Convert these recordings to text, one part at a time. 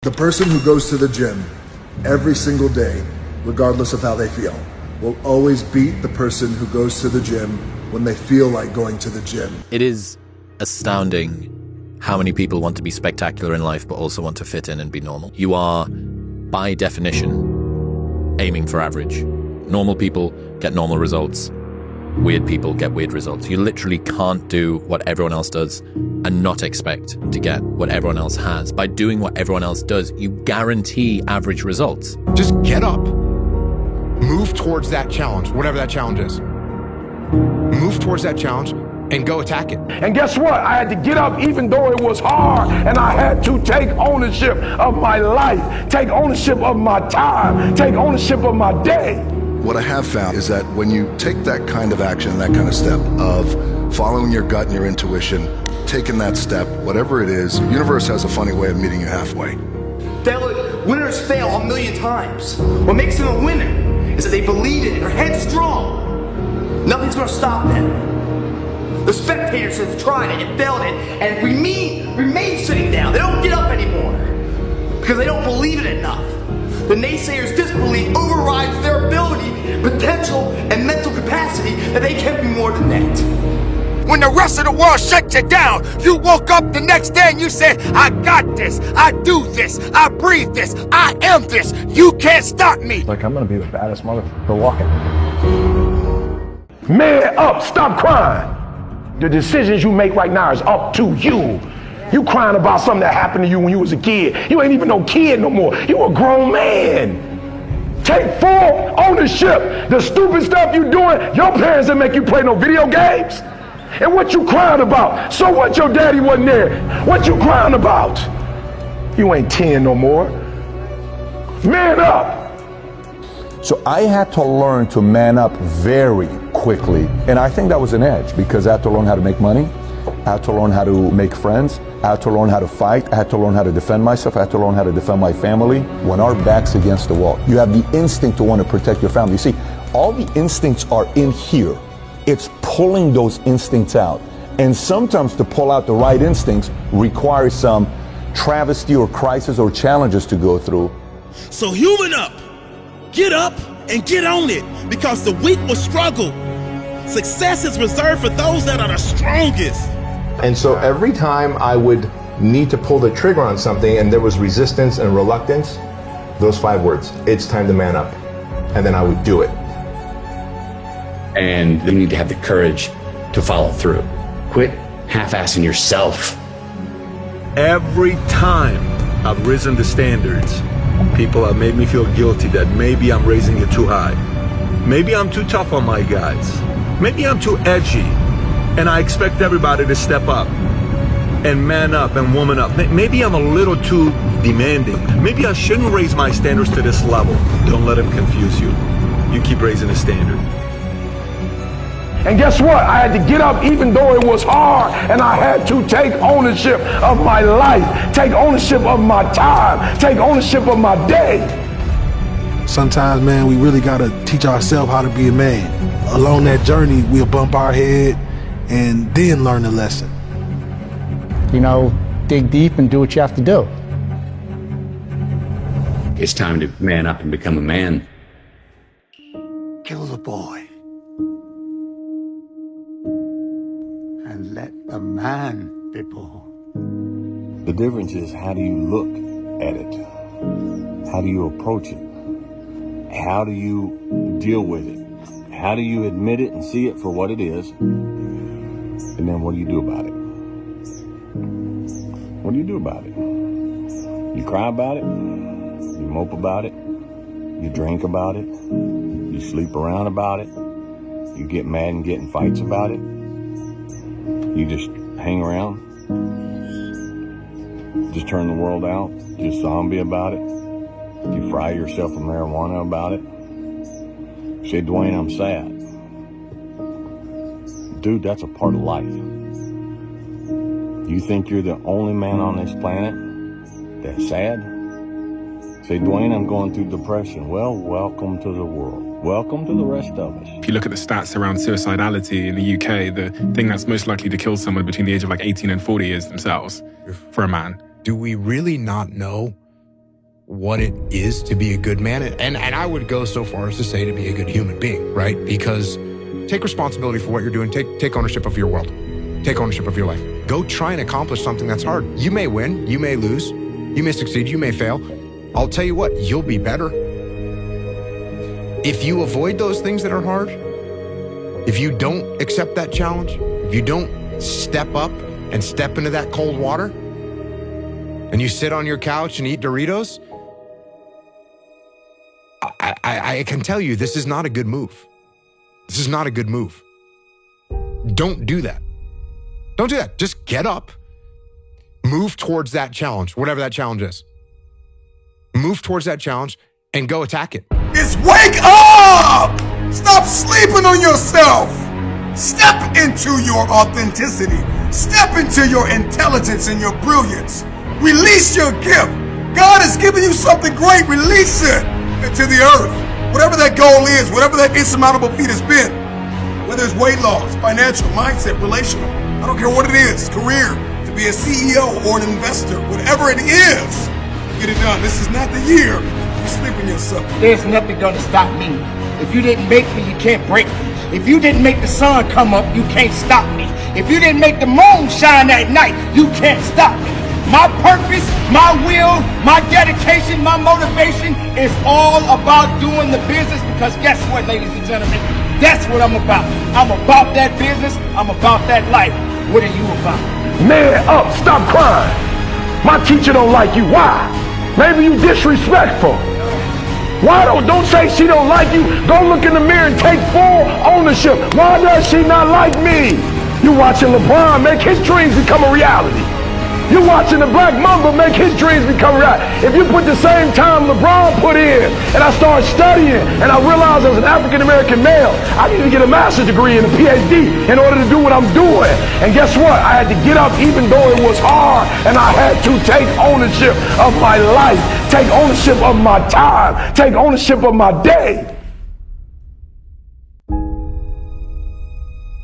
The person who goes to the gym every single day, regardless of how they feel, will always beat the person who goes to the gym when they feel like going to the gym. It is astounding how many people want to be spectacular in life but also want to fit in and be normal. You are, by definition, aiming for average. Normal people get normal results. Weird people get weird results. You literally can't do what everyone else does and not expect to get what everyone else has. By doing what everyone else does, you guarantee average results. Just get up, move towards that challenge, whatever that challenge is. Move towards that challenge and go attack it. And guess what? I had to get up even though it was hard, and I had to take ownership of my life, take ownership of my time, take ownership of my day. What I have found is that when you take that kind of action, that kind of step of following your gut and your intuition, taking that step, whatever it is, the universe has a funny way of meeting you halfway. Winners fail a million times. What makes them a winner is that they believe in it, they're headstrong. Nothing's gonna stop them. The spectators have tried it and failed it and remain sitting down. They don't get up anymore because they don't believe it enough. The naysayers' disbelief overrides their ability, potential, and mental capacity that they can be more than that. When the rest of the world shut you down, you woke up the next day and you said, I got this, I do this, I breathe this, I am this, you can't stop me. Like, I'm gonna be the baddest motherfucker walking. Man up, stop crying. The decisions you make right now is up to you. You crying about something that happened to you when you was a kid. You ain't even no kid no more. You a grown man. Take full ownership. The stupid stuff you doing, your parents didn't make you play no video games. And what you crying about? So what your daddy wasn't there? What you crying about? You ain't 10 no more. Man up. So I had to learn to man up very quickly. And I think that was an edge because I had to learn how to make money. I had to learn how to make friends. I had to learn how to fight. I had to learn how to defend myself. I had to learn how to defend my family. When our back's against the wall, you have the instinct to want to protect your family. You see, all the instincts are in here. It's pulling those instincts out. And sometimes to pull out the right instincts requires some travesty or crisis or challenges to go through. So human up, get up and get on it, because the weak will struggle. Success is reserved for those that are the strongest. And so every time I would need to pull the trigger on something and there was resistance and reluctance, those 5 words, it's time to man up. And then I would do it. And you need to have the courage to follow through. Quit half-assing yourself. Every time I've risen the standards, people have made me feel guilty that maybe I'm raising it too high. Maybe I'm too tough on my guys. Maybe I'm too edgy. And I expect everybody to step up and man up and woman up. Maybe I'm a little too demanding. Maybe I shouldn't raise my standards to this level. Don't let them confuse you. You keep raising the standard. And guess what? I had to get up even though it was hard, and I had to take ownership of my life, take ownership of my time, take ownership of my day. Sometimes, man, we really gotta teach ourselves how to be a man. Along that journey, we'll bump our head and then learn the lesson. You know, dig deep and do what you have to do. It's time to man up and become a man. Kill the boy. And let the man be born. The difference is, how do you look at it? How do you approach it? How do you deal with it? How do you admit it and see it for what it is? And then what do you do about it? What do you do about it? You cry about it? You mope about it? You drink about it? You sleep around about it? You get mad and get in fights about it? You just hang around? Just turn the world out? Just zombie about it? You fry yourself with marijuana about it? Say, Dwayne, I'm sad. Dude, that's a part of life. You think you're the only man on this planet that's sad? Say, Dwayne, I'm going through depression. Well, welcome to the world. Welcome to the rest of us. If you look at the stats around suicidality in the UK, the thing that's most likely to kill someone between the age of like 18 and 40 is themselves, for a man. Do we really not know what it is to be a good man. And I would go so far as to say to be a good human being, right? Because take responsibility for what you're doing. Take ownership of your world. Take ownership of your life. Go try and accomplish something that's hard. You may win, you may lose, you may succeed, you may fail. I'll tell you what, you'll be better. If you avoid those things that are hard, if you don't accept that challenge, if you don't step up and step into that cold water, and you sit on your couch and eat Doritos, I can tell you this is not a good move. This is not a good move. Don't do that. Don't do that. Just get up, move towards that challenge, whatever that challenge is. Move towards that challenge and go attack it. It's wake up! Stop sleeping on yourself. Step into your authenticity. Step into your intelligence and your brilliance. Release your gift. God has given you something great. Release it into the earth. Whatever that goal is, whatever that insurmountable feat has been, whether it's weight loss, financial, mindset, relational, I don't care what it is, career, to be a CEO or an investor, whatever it is, get it done. This is not the year you sleep on yourself. There's nothing gonna stop me. If you didn't make me, you can't break me. If you didn't make the sun come up, you can't stop me. If you didn't make the moon shine at night, you can't stop me. My purpose, my will, my dedication, my motivation is all about doing the business, because guess what, ladies and gentlemen? That's what I'm about. I'm about that business. I'm about that life. What are you about? Man up, stop crying. My teacher don't like you. Why? Maybe you disrespectful. Why don't say she don't like you. Go look in the mirror and take full ownership. Why does she not like me? You watching LeBron make his dreams become a reality. You watching the Black Mamba make his dreams become reality. If you put the same time LeBron put in, and I started studying, and I realized as an African American male, I need to get a master's degree and a PhD in order to do what I'm doing. And guess what? I had to get up even though it was hard, and I had to take ownership of my life, take ownership of my time, take ownership of my day.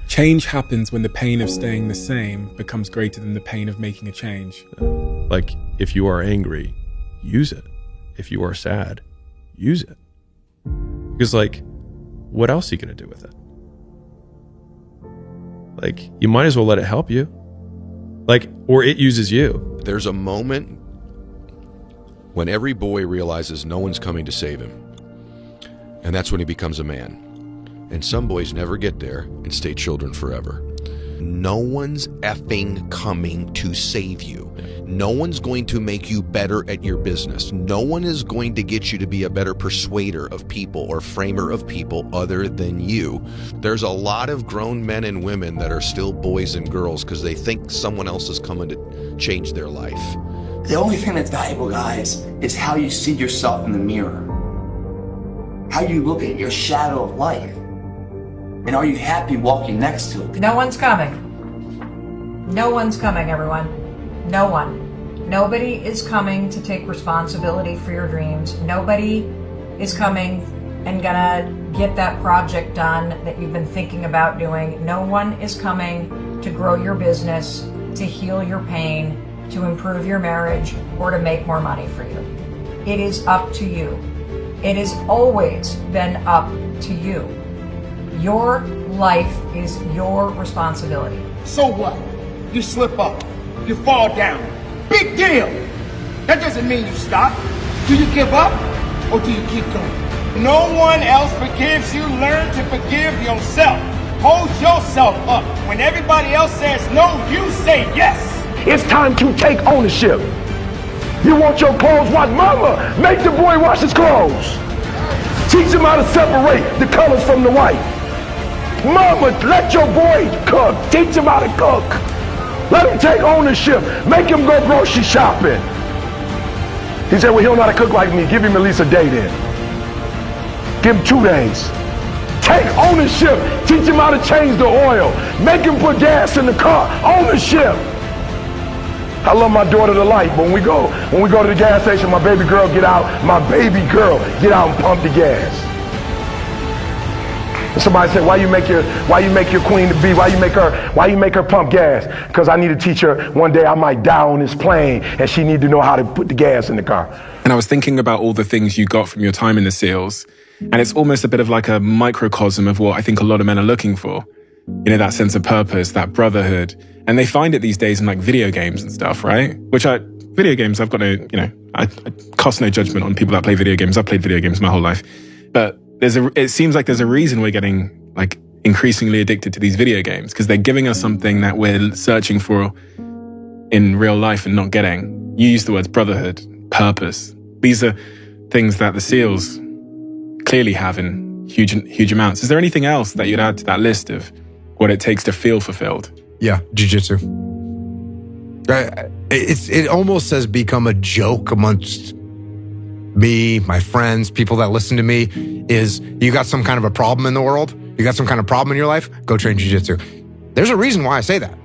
Change happens when the pain of staying the same becomes greater than the pain of making a change. Like, if you are angry, use it. If you are sad, use it. Because, like, what else are you going to do with it? Like, you might as well let it help you. Like, or it uses you. There's a moment when every boy realizes no one's coming to save him. And that's when he becomes a man. And some boys never get there and stay children forever. No one's effing coming to save you. No one's going to make you better at your business. No one is going to get you to be a better persuader of people or framer of people other than you. There's a lot of grown men and women that are still boys and girls because they think someone else is coming to change their life. The only thing that's valuable, guys, is how you see yourself in the mirror. How you look at your shadow of life. And are you happy walking next to it? No one's coming. No one's coming, everyone. No one. Nobody is coming to take responsibility for your dreams. Nobody is coming and gonna get that project done that you've been thinking about doing. No one is coming to grow your business, to heal your pain, to improve your marriage, or to make more money for you. It is up to you. It has always been up to you. Your life is your responsibility. So what? You slip up. You fall down. Big deal. That doesn't mean you stop. Do you give up or do you keep going? No one else forgives you. Learn to forgive yourself. Hold yourself up. When everybody else says no, you say yes. It's time to take ownership. You want your clothes washed? Mama, make the boy wash his clothes. Teach him how to separate the colors from the white. Mama, let your boy cook. Teach him how to cook. Let him take ownership. Make him go grocery shopping. He said, well, he don't know how to cook like me. Give him at least a day then. Give him 2 days. Take ownership. Teach him how to change the oil. Make him put gas in the car. Ownership. I love my daughter to life. When we go to the gas station, my baby girl get out and pump the gas. Somebody said, why you make your queen to be? Why you make her pump gas? Because I need to teach her one day I might die on this plane and she need to know how to put the gas in the car. And I was thinking about all the things you got from your time in the SEALs. And it's almost a bit of like a microcosm of what I think a lot of men are looking for. You know, that sense of purpose, that brotherhood. And they find it these days in like video games and stuff, right? Video games, I've got no, I cast no judgment on people that play video games. I've played video games my whole life. But it seems like there's a reason we're getting like increasingly addicted to these video games, because they're giving us something that we're searching for in real life and not getting. You used the words brotherhood, purpose. These are things that the SEALs clearly have in huge amounts. Is there anything else that you'd add to that list of what it takes to feel fulfilled? Yeah, jiu-jitsu. It almost has become a joke amongst me, my friends, people that listen to me, is you got some kind of a problem in the world, you got some kind of problem in your life, go train jiu-jitsu. There's a reason why I say that.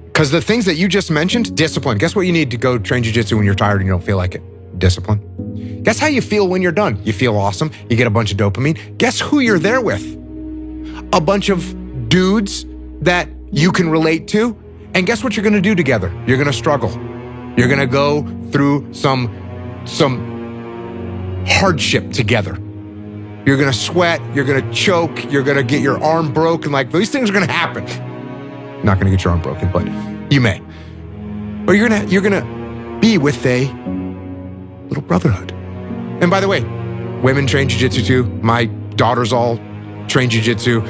Because the things that you just mentioned, discipline. Guess what you need to go train jiu-jitsu when you're tired and you don't feel like it? Discipline. Guess how you feel when you're done? You feel awesome. You get a bunch of dopamine. Guess who you're there with? A bunch of dudes that you can relate to. And guess what you're going to do together? You're going to struggle. You're going to go through some hardship together. You're going to sweat. You're going to choke. You're going to get your arm broken. Like, these things are going to happen. Not going to get your arm broken, but you may. Or you're going to be with a little brotherhood. And by the way, women train jiu-jitsu too. My daughters all train jiu-jitsu.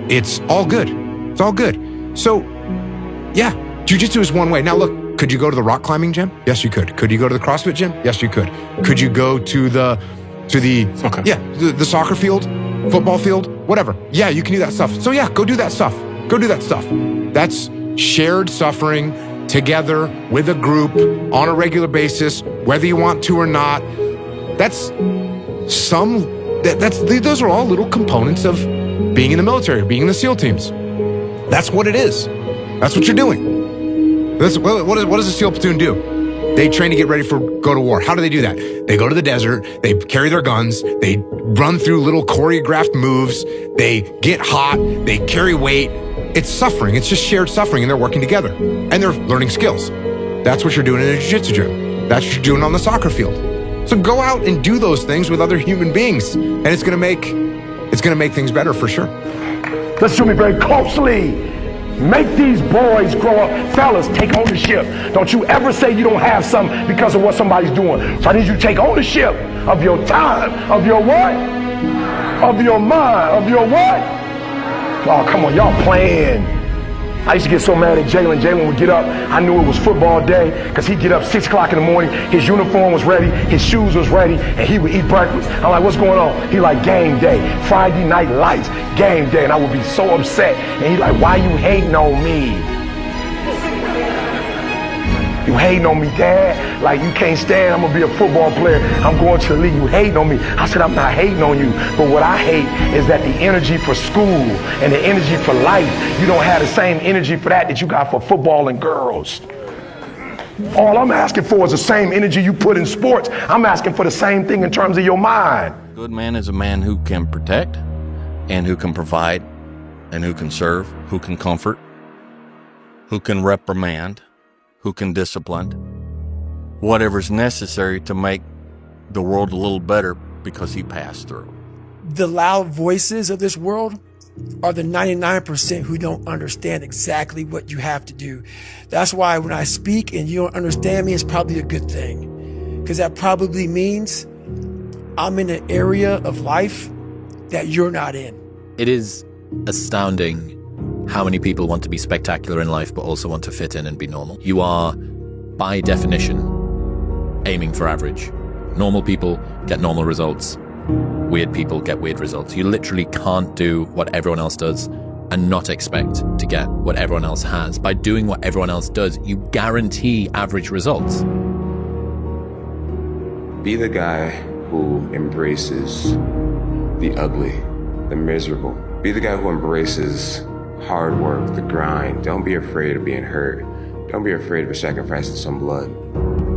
It's all good. It's all good. So, yeah, jiu-jitsu is one way. Now look, could you go to the rock climbing gym? Yes, you could. Could you go to the CrossFit gym? Yes, you could. Could you go to the soccer. Yeah, the soccer field, football field, whatever. Yeah, you can do that stuff. So yeah, go do that stuff. Go do that stuff. That's shared suffering together with a group on a regular basis, whether you want to or not. Those are all little components of being in the military, being in the SEAL teams. That's what it is. That's what you're doing. What does a SEAL platoon do? They train to get ready go to war. How do they do that? They go to the desert, they carry their guns, they run through little choreographed moves, they get hot, they carry weight. It's suffering. It's just shared suffering, and they're working together. And they're learning skills. That's what you're doing in a jiu-jitsu gym. That's what you're doing on the soccer field. So go out and do those things with other human beings, and it's gonna make things better for sure. Listen to me very closely. Make these boys grow up. Fellas, take ownership. Don't you ever say you don't have something because of what somebody's doing. So I need you to take ownership of your time, of your what? Of your mind, of your what? Oh, come on, y'all playing. I used to get so mad at Jalen. Jalen would get up. I knew it was football day because he'd get up 6 o'clock in the morning. His uniform was ready. His shoes was ready. And he would eat breakfast. I'm like, what's going on? He like, game day. Friday night lights. Game day. And I would be so upset. And he like, why you hating on me? You hating on me, Dad? Like, you can't stand, I'm gonna be a football player. I'm going to the league. You hating on me. I said, I'm not hating on you. But what I hate is that the energy for school and the energy for life, you don't have the same energy for that you got for football and girls. All I'm asking for is the same energy you put in sports. I'm asking for the same thing in terms of your mind. A good man is a man who can protect and who can provide and who can serve, who can comfort, who can reprimand, who can discipline, whatever's necessary to make the world a little better because he passed through. The loud voices of this world are the 99% who don't understand exactly what you have to do. That's why when I speak and you don't understand me, it's probably a good thing. Because that probably means I'm in an area of life that you're not in. It is astounding how many people want to be spectacular in life but also want to fit in and be normal. You are, by definition, aiming for average. Normal people get normal results. Weird people get weird results. You literally can't do what everyone else does and not expect to get what everyone else has. By doing what everyone else does, you guarantee average results. Be the guy who embraces the ugly, the miserable. Be the guy who embraces hard work, the grind. Don't be afraid of being hurt. Don't be afraid of sacrificing some blood.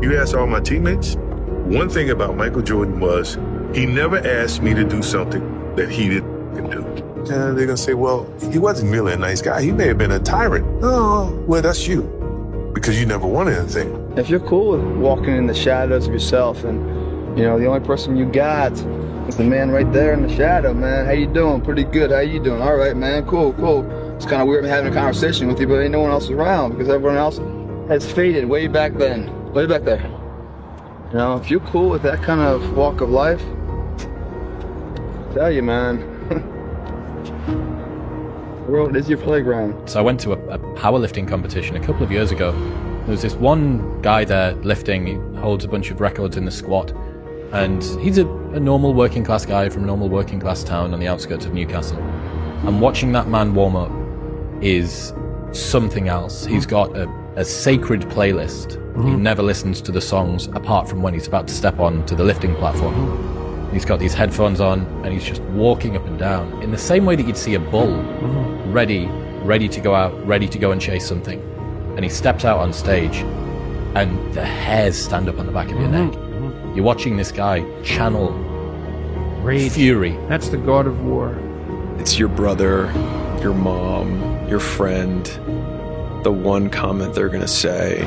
You ask all my teammates, one thing about Michael Jordan was he never asked me to do something that he didn't do. And they're gonna say, well, he wasn't really a nice guy. He may have been a tyrant. Oh, well, that's you, because you never wanted anything. If you're cool with walking in the shadows of yourself and You know, the only person you got is the man right there in the shadow, man. How you doing? Pretty good. How you doing? All right, man. Cool. It's kind of weird having a conversation with you, but ain't no one else around because everyone else has faded way back then. Way back there. You know, if you're cool with that kind of walk of life, I tell you, man, the world is your playground. So I went to a powerlifting competition a couple of years ago. There was this one guy there lifting. He holds a bunch of records in the squat. And he's a normal working class guy from a normal working class town on the outskirts of Newcastle. And watching that man warm up is something else. He's got a sacred playlist. He never listens to the songs apart from when he's about to step on to the lifting platform. He's got these headphones on and he's just walking up and down in the same way that you'd see a bull ready to go out, ready to go and chase something. And he steps out on stage and the hairs stand up on the back of your neck. You're watching this guy channel rage, fury. That's the god of war. It's your brother, your mom, your friend, the one comment they're going to say.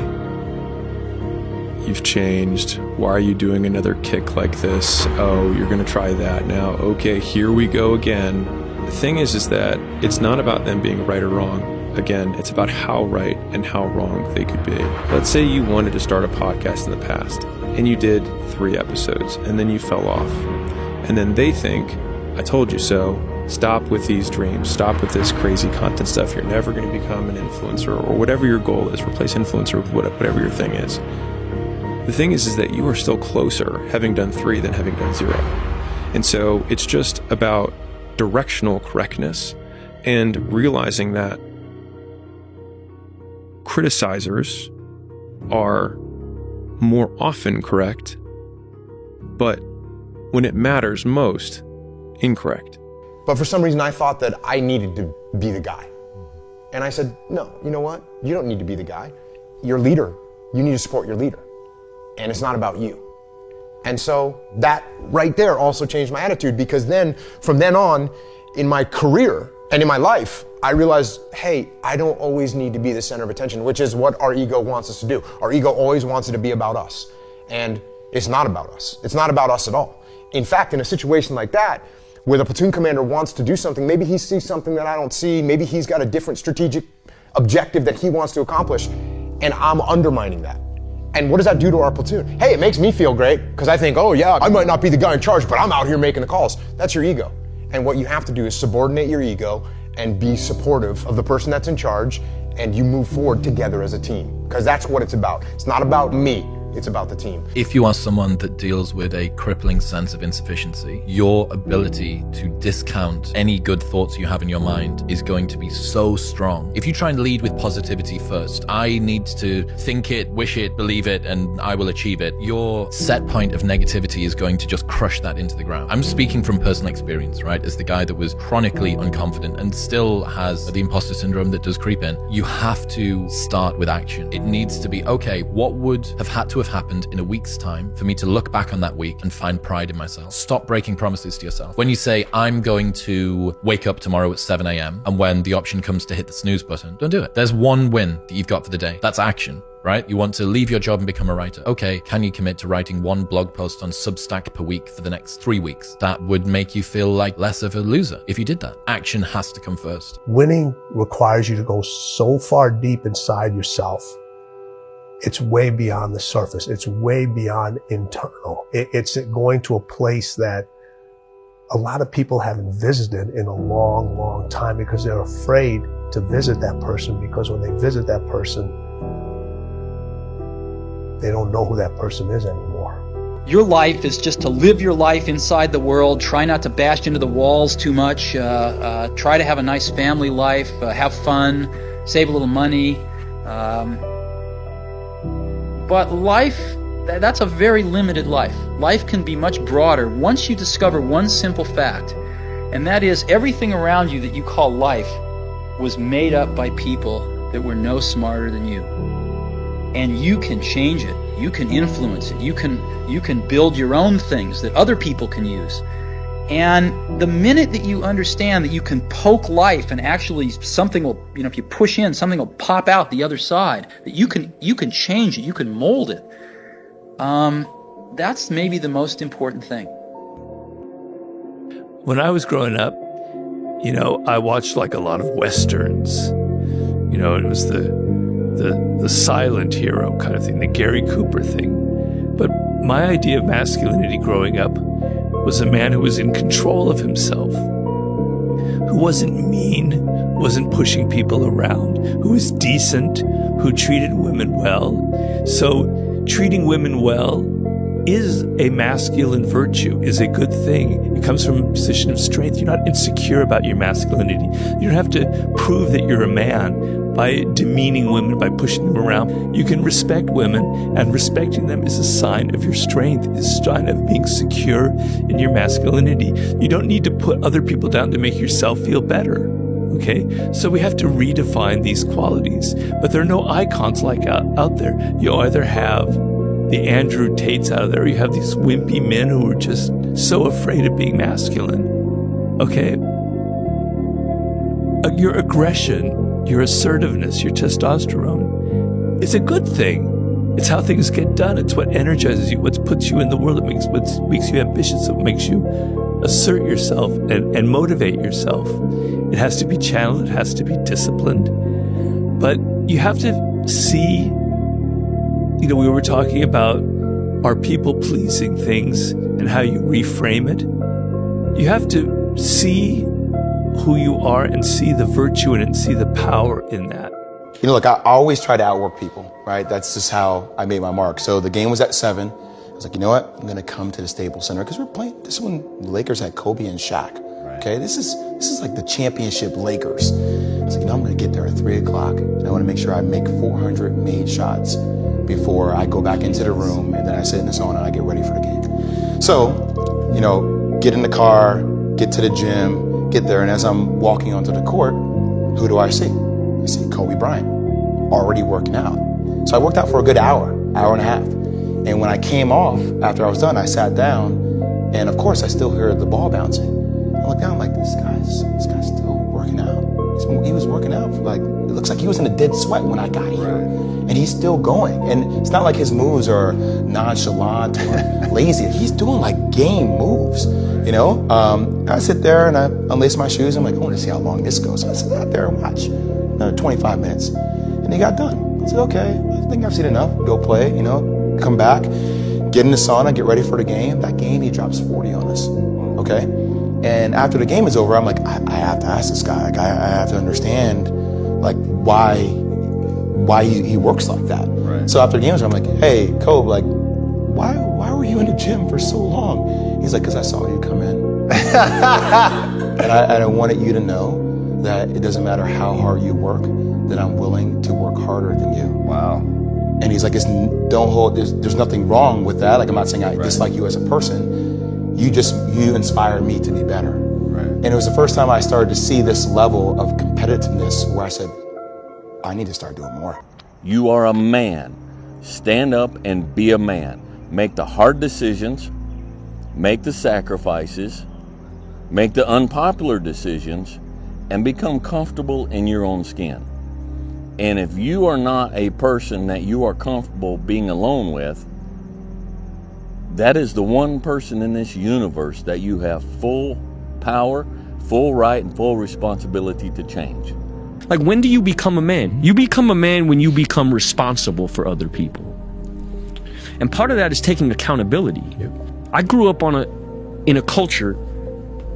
You've changed. Why are you doing another kick like this? Oh, you're going to try that now. Okay, here we go again. The thing is that it's not about them being right or wrong. Again, it's about how right and how wrong they could be. Let's say you wanted to start a podcast in the past, and you did 3 episodes, and then you fell off. And then they think, I told you so. Stop with these dreams. Stop with this crazy content stuff. You're never going to become an influencer, or whatever your goal is. Replace influencer with whatever your thing is. The thing is that you are still closer having done 3 than having done 0. And so it's just about directional correctness and realizing that criticizers are more often correct, but when it matters most, incorrect. But for some reason I thought that I needed to be the guy. And I said, no, you know what? You don't need to be the guy. You're a leader. You need to support your leader. And it's not about you. And so that right there also changed my attitude, because then, from then on, in my career and in my life, I realized, hey, I don't always need to be the center of attention, which is what our ego wants us to do. Our ego always wants it to be about us. And it's not about us. It's not about us at all. In fact, in a situation like that, where the platoon commander wants to do something, maybe he sees something that I don't see, maybe he's got a different strategic objective that he wants to accomplish, and I'm undermining that. And what does that do to our platoon? Hey, it makes me feel great, because I think, oh yeah, I might not be the guy in charge, but I'm out here making the calls. That's your ego. And what you have to do is subordinate your ego and be supportive of the person that's in charge, and you move forward together as a team. Because that's what it's about. It's not about me. It's about the team. If you are someone that deals with a crippling sense of insufficiency, your ability to discount any good thoughts you have in your mind is going to be so strong. If you try and lead with positivity first, I need to think it, wish it, believe it, and I will achieve it, your set point of negativity is going to just crush that into the ground. I'm speaking from personal experience, right? As the guy that was chronically unconfident and still has the imposter syndrome that does creep in, you have to start with action. It needs to be, okay, what would have had to have happened in a week's time for me to look back on that week and find pride in myself? Stop breaking promises to yourself. When you say, I'm going to wake up tomorrow at 7 a.m. and when the option comes to hit the snooze button, don't do it. There's one win that you've got for the day. That's action, right? You want to leave your job and become a writer. Okay, can you commit to writing 1 blog post on Substack per week for the next 3 weeks? That would make you feel like less of a loser if you did that. Action has to come first. Winning requires you to go so far deep inside yourself. It's way beyond the surface. It's way beyond internal. It's going to a place that a lot of people haven't visited in a long, long time because they're afraid to visit that person, because when they visit that person, they don't know who that person is anymore. Your life is just to live your life inside the world. Try not to bash into the walls too much. Try to have a nice family life. Have fun. Save a little money. But life, that's a very limited life. Life can be much broader once you discover one simple fact, and that is everything around you that you call life was made up by people that were no smarter than you. And you can change it. You can influence it. You can build your own things that other people can use. And the minute that you understand that you can poke life and actually something will, if you push in, something will pop out the other side, that you can change it, you can mold it, That's maybe the most important thing. When I was growing up, you know, I watched like a lot of Westerns. You know, it was the silent hero kind of thing, the Gary Cooper thing. But my idea of masculinity growing up was a man who was in control of himself, who wasn't mean, wasn't pushing people around, who was decent, who treated women well. So treating women well is a masculine virtue, is a good thing. It comes from a position of strength. You're not insecure about your masculinity. You don't have to prove that you're a man by demeaning women, by pushing them around. You can respect women, and respecting them is a sign of your strength, is a sign of being secure in your masculinity. You don't need to put other people down to make yourself feel better. Okay, so we have to redefine these qualities, but there are no icons like out there. You either have the Andrew Tates out there, or you have these wimpy men who are just so afraid of being masculine. Okay, your aggression, your assertiveness, your testosterone is a good thing. It's how things get done. It's what energizes you, what puts you in the world. It makes you ambitious. It makes you assert yourself and motivate yourself. It has to be channeled. It has to be disciplined. But you have to see, you know, we were talking about our people-pleasing things and how you reframe it. You have to see who you are and see the virtue in it and see the power in that. You know, look, I always try to outwork people, right? That's just how I made my mark. So the game was at 7. I was like, you know what? I'm going to come to the Staples Center because we're playing. This is when the Lakers had Kobe and Shaq. Okay, this is like the championship Lakers. I was like, you know, I'm going to get there at 3 o'clock, and I want to make sure I make 400 made shots before I go back into the room, and then I sit in the sauna and I get ready for the game. So, you know, get in the car, get to the gym, get there, and as I'm walking onto the court, who do I see? I see Kobe Bryant, already working out. So I worked out for a good hour and a half. And when I came off, after I was done, I sat down, and of course I still heard the ball bouncing. I looked down, I'm like, this guy's still working out. He was working out for like, it looks like he was in a dead sweat when I got here. And he's still going. And it's not like his moves are nonchalant or lazy. He's doing like game moves, you know? I sit there and I unlace my shoes. I'm like, I want to see how long this goes. So I sit out there and watch another 25 minutes. And he got done. I said, okay, I think I've seen enough. Go play, you know, come back, get in the sauna, get ready for the game. That game, he drops 40 on us, okay? And after the game is over, I'm like, I have to ask this guy. Like, I have to understand, like, why he works like that. Right. So after the game is over, I'm like, hey, Kobe, like, why were you in the gym for so long? He's like, because I saw you come in. And I wanted you to know that it doesn't matter how hard you work, that I'm willing to work harder than you. Wow. And he's like, there's nothing wrong with that. Like, I'm not saying I dislike you as a person. You inspired me to be better. Right. And it was the first time I started to see this level of competitiveness where I said, I need to start doing more. You are a man. Stand up and be a man. Make the hard decisions, make the sacrifices, make the unpopular decisions, and become comfortable in your own skin. And if you are not a person that you are comfortable being alone with, that is the one person in this universe that you have full power, full right, and full responsibility to change. Like, when do you become a man? You become a man when you become responsible for other people. And part of that is taking accountability. Yep. I grew up in a culture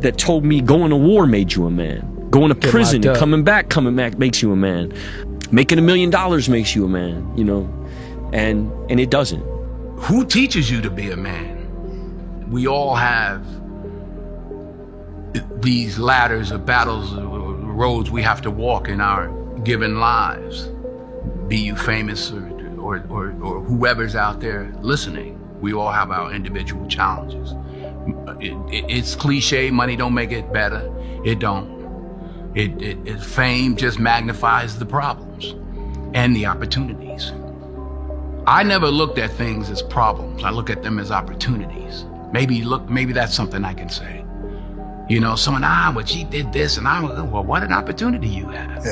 that told me going to war made you a man. Going to prison and coming back makes you a man. Making $1 million makes you a man, you know, and it doesn't. Who teaches you to be a man? We all have these ladders of battles, roads we have to walk in our given lives. Be you famous or whoever's out there listening, we all have our individual challenges. It's cliche, money don't make it better. It don't. Fame just magnifies the problems and the opportunities. I never looked at things as problems. I look at them as opportunities. Maybe that's something I can say. You know, someone, well, she did this, and well, what an opportunity you have.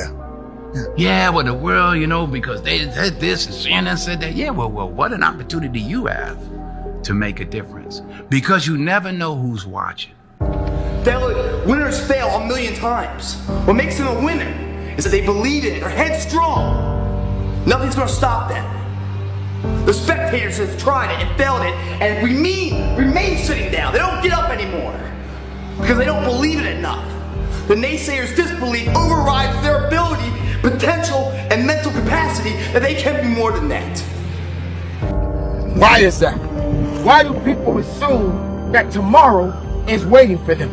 Yeah, well, the world, you know, because they said this and CNN said that. Yeah, well, what an opportunity you have to make a difference because you never know who's watching. Winners fail a million times. What makes them a winner is that they believe in it, they're headstrong. Nothing's gonna stop them. The spectators have tried it and failed it and remain sitting down. They don't get up anymore because they don't believe it enough. The naysayers' disbelief overrides their ability, potential, and mental capacity that they can be more than that. Why is that? Why do people assume that tomorrow is waiting for them?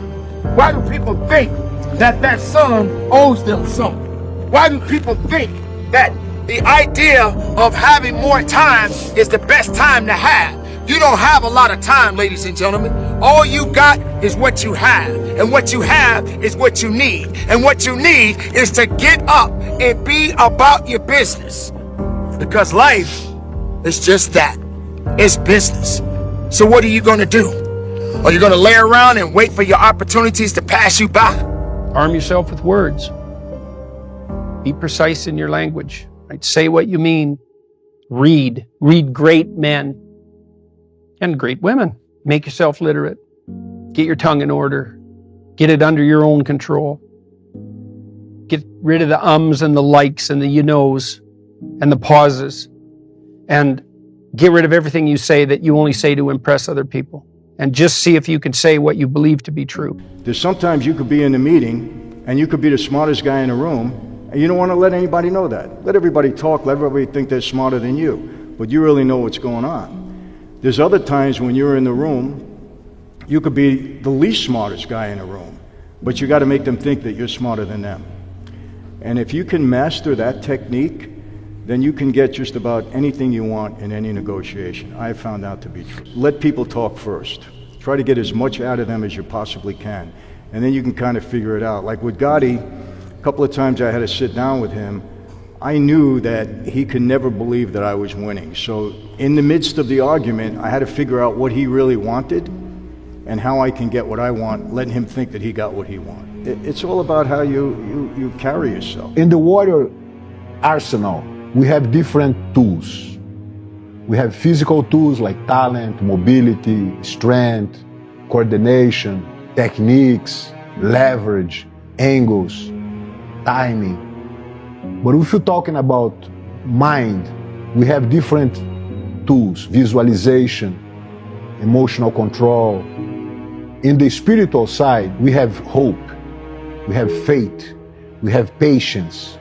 Why do people think that that son owes them something? Why do people think that the idea of having more time is the best time to have? You don't have a lot of time, ladies and gentlemen. All you got is what you have. And what you have is what you need. And what you need is to get up and be about your business. Because life is just that. It's business. So what are you going to do? Are you going to lay around and wait for your opportunities to pass you by? Arm yourself with words. Be precise in your language. Right? Say what you mean. Read great men and great women. Make yourself literate. Get your tongue in order. Get it under your own control. Get rid of the ums and the likes and the you knows and the pauses. And get rid of everything you say that you only say to impress other people. And just see if you can say what you believe to be true. There's sometimes you could be in a meeting and you could be the smartest guy in the room and you don't want to let anybody know that. Let everybody talk, let everybody think they're smarter than you, but you really know what's going on. There's other times when you're in the room, you could be the least smartest guy in the room, but you got to make them think that you're smarter than them. And if you can master that technique, then you can get just about anything you want in any negotiation. I have found out to be true. Let people talk first. Try to get as much out of them as you possibly can. And then you can kind of figure it out. Like with Gotti, a couple of times I had to sit down with him. I knew that he could never believe that I was winning. So in the midst of the argument, I had to figure out what he really wanted and how I can get what I want, letting him think that he got what he wanted. It's all about how you carry yourself. In the warrior arsenal, we have different tools. We have physical tools like talent, mobility, strength, coordination, techniques, leverage, angles, timing. But if you're talking about mind, we have different tools, visualization, emotional control. In the spiritual side, we have hope, we have faith, we have patience.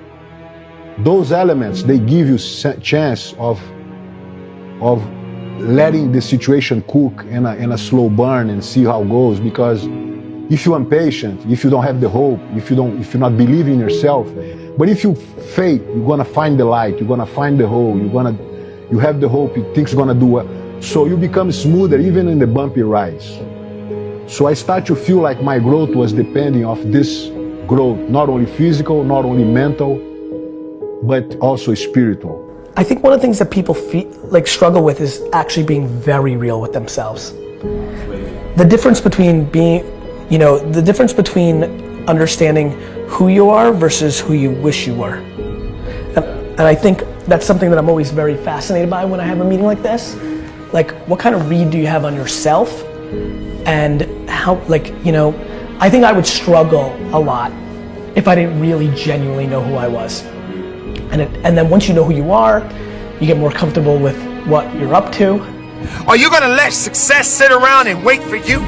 Those elements, they give you chance of letting the situation cook in a slow burn and see how it goes. Because if you're impatient, if you don't have the hope, if you're not believing in yourself, but if you faith, you're gonna find the light, you're gonna find the hole, you have the hope, things gonna do well. So you become smoother even in the bumpy rides. So I start to feel like my growth was depending on this growth, not only physical, not only mental, but also spiritual. I think one of the things that people struggle with is actually being very real with themselves. The difference between the difference between understanding who you are versus who you wish you were. And I think that's something that I'm always very fascinated by when I have a meeting like this. Like, what kind of read do you have on yourself? And how, I think I would struggle a lot if I didn't really genuinely know who I was. And then once you know who you are, you get more comfortable with what you're up to. Are you gonna let success sit around and wait for you?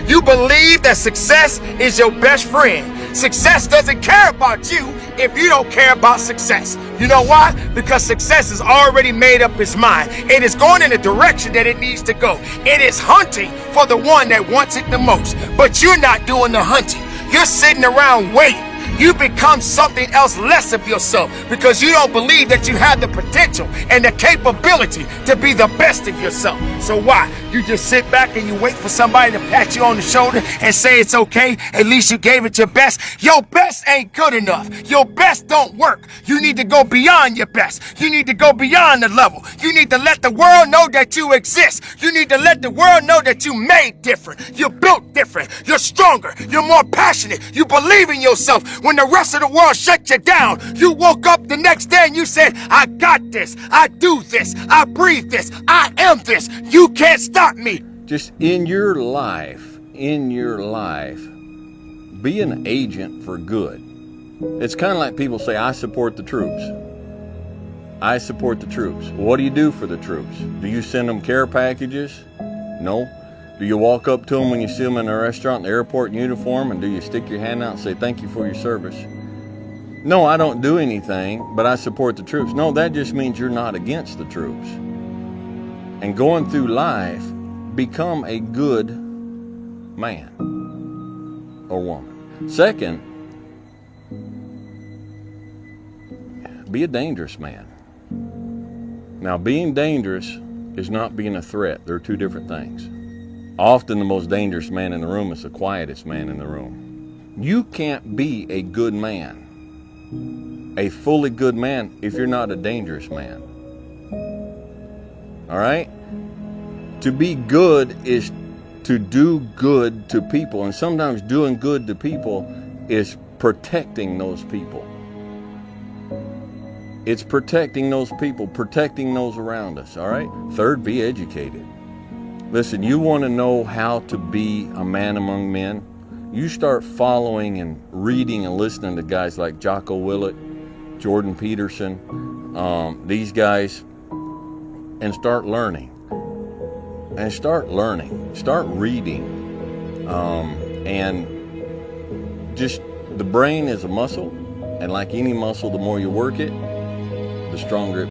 You believe that success is your best friend. Success doesn't care about you if you don't care about success. You know why? Because success has already made up its mind. It is going in the direction that it needs to go. It is hunting for the one that wants it the most. But you're not doing the hunting. You're sitting around waiting. You become something else less of yourself because you don't believe that you have the potential and the capability to be the best of yourself. So why? You just sit back and you wait for somebody to pat you on the shoulder and say it's okay. At least you gave it your best. Your best ain't good enough. Your best don't work. You need to go beyond your best. You need to go beyond the level. You need to let the world know that you exist. You need to let the world know that you made different. You're built different. You're stronger. You're more passionate. You believe in yourself. when the rest of the world shut you down, you woke up the next day and you said, I got this, I do this, I breathe this, I am this. You can't stop me. Just in your life, be an agent for good. It's kind of like people say, I support the troops. I support the troops. What do you do for the troops? Do you send them care packages? No. Do you walk up to them when you see them in a restaurant, in the airport in uniform, and do you stick your hand out and say, thank you for your service? No, I don't do anything, but I support the troops. No, that just means you're not against the troops. And going through life, become a good man or woman. Second, be a dangerous man. Now, being dangerous is not being a threat. They're two different things. Often the most dangerous man in the room is the quietest man in the room. You can't be a good man, a fully good man, if you're not a dangerous man. All right? To be good is to do good to people, and sometimes doing good to people is protecting those people. It's protecting those people, protecting those around us, all right? Third, be educated. Listen, you want to know how to be a man among men? You start following and reading and listening to guys like Jocko Willett, Jordan Peterson, these guys, and start learning. And start learning, start reading. And just, the brain is a muscle, and like any muscle, the more you work it, the stronger it